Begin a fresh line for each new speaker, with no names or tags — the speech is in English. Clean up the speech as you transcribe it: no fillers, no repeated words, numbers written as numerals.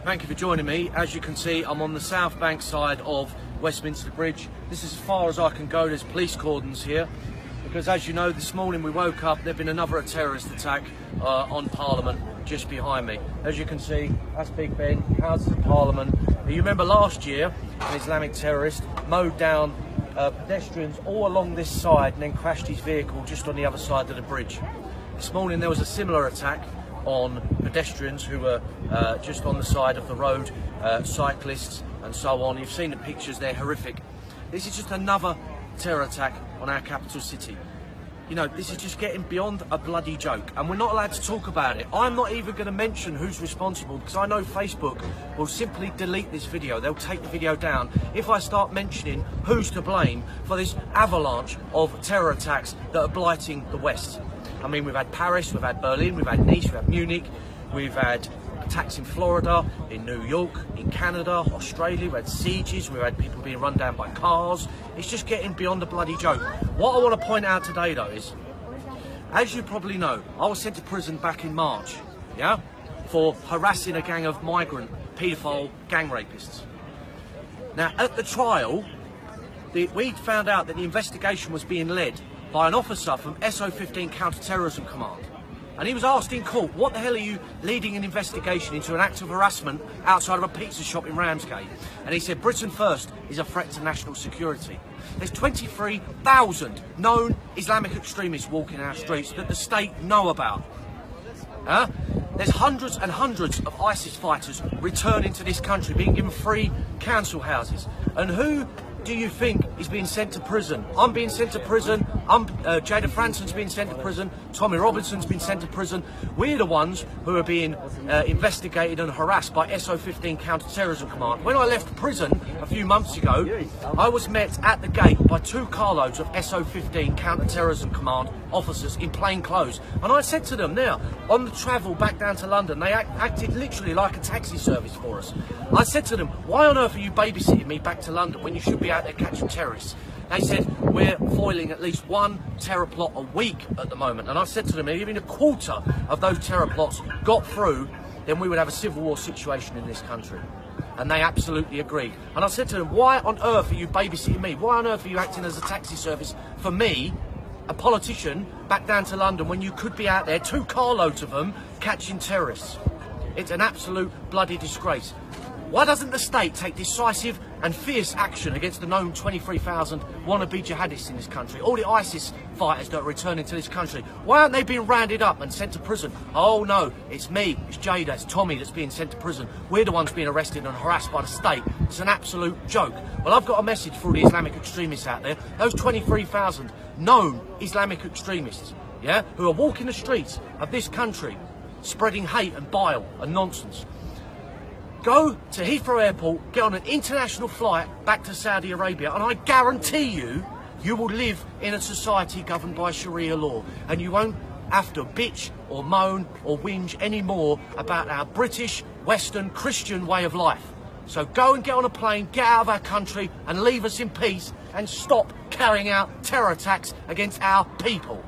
Thank you for joining me. As you can see, I'm on the South Bank side of Westminster Bridge. This is as far as I can go. There's police cordons here because, as you know, this morning we woke up, there'd been another terrorist attack on Parliament just behind me. As you can see, that's Big Ben, Houses of Parliament. You remember last year, an Islamic terrorist mowed down pedestrians all along this side and then crashed his vehicle just on the other side of the bridge. This morning there was a similar attack on pedestrians who were just on the side of the road, cyclists and so on. You've seen the pictures, they're horrific. This is just another terror attack on our capital city. You know, this is just getting beyond a bloody joke, and we're not allowed to talk about it. I'm not even going to mention who's responsible because I know Facebook will simply delete this video. They'll take the video down if I start mentioning who's to blame for this avalanche of terror attacks that are blighting the West. I mean, we've had Paris, we've had Berlin, we've had Nice, we've had Munich, we've had attacks in Florida, in New York, in Canada, Australia, we've had sieges, we've had people being run down by cars. It's just getting beyond a bloody joke. What I want to point out today though is, as you probably know, I was sent to prison back in March, yeah, for harassing a gang of migrant, paedophile gang rapists. Now, at the trial, we found out that the investigation was being led by an officer from SO15 Counter-Terrorism Command. And he was asked in court, what the hell are you leading an investigation into an act of harassment outside of a pizza shop in Ramsgate? And he said, Britain first is a threat to national security. There's 23,000 known Islamic extremists walking our streets that the state know about. There's hundreds and hundreds of ISIS fighters returning to this country, being given free council houses. And who do you think is being sent to prison? I'm being sent to prison. Jada Franson's being sent to prison. Tommy Robinson's been sent to prison. We're the ones who are being investigated and harassed by SO15 Counter-Terrorism Command. When I left prison a few months ago, I was met at the gate by 2 carloads of SO15 Counter-Terrorism Command officers in plain clothes. And I said to them, now, on the travel back down to London, they acted literally like a taxi service for us. I said to them, why on earth are you babysitting me back to London when you should be out there catching terrorists? They said, we're foiling at least 1 terror plot a week at the moment. And I said to them, if even a quarter of those terror plots got through, then we would have a civil war situation in this country. And they absolutely agreed. And I said to them, why on earth are you babysitting me? Why on earth are you acting as a taxi service for me, a politician, back down to London when you could be out there, 2 carloads of them, catching terrorists? It's an absolute bloody disgrace. Why doesn't the state take decisive and fierce action against the known 23,000 wannabe jihadists in this country? All the ISIS fighters that are returning to this country. Why aren't they being rounded up and sent to prison? Oh no, it's me, it's Jada, it's Tommy that's being sent to prison. We're the ones being arrested and harassed by the state. It's an absolute joke. Well, I've got a message for all the Islamic extremists out there. Those 23,000 known Islamic extremists, yeah, who are walking the streets of this country, spreading hate and bile and nonsense. Go to Heathrow Airport, get on an international flight back to Saudi Arabia, and I guarantee you, you will live in a society governed by Sharia law, and you won't have to bitch or moan or whinge anymore about our British, Western, Christian way of life. So go and get on a plane, get out of our country, and leave us in peace, and stop carrying out terror attacks against our people.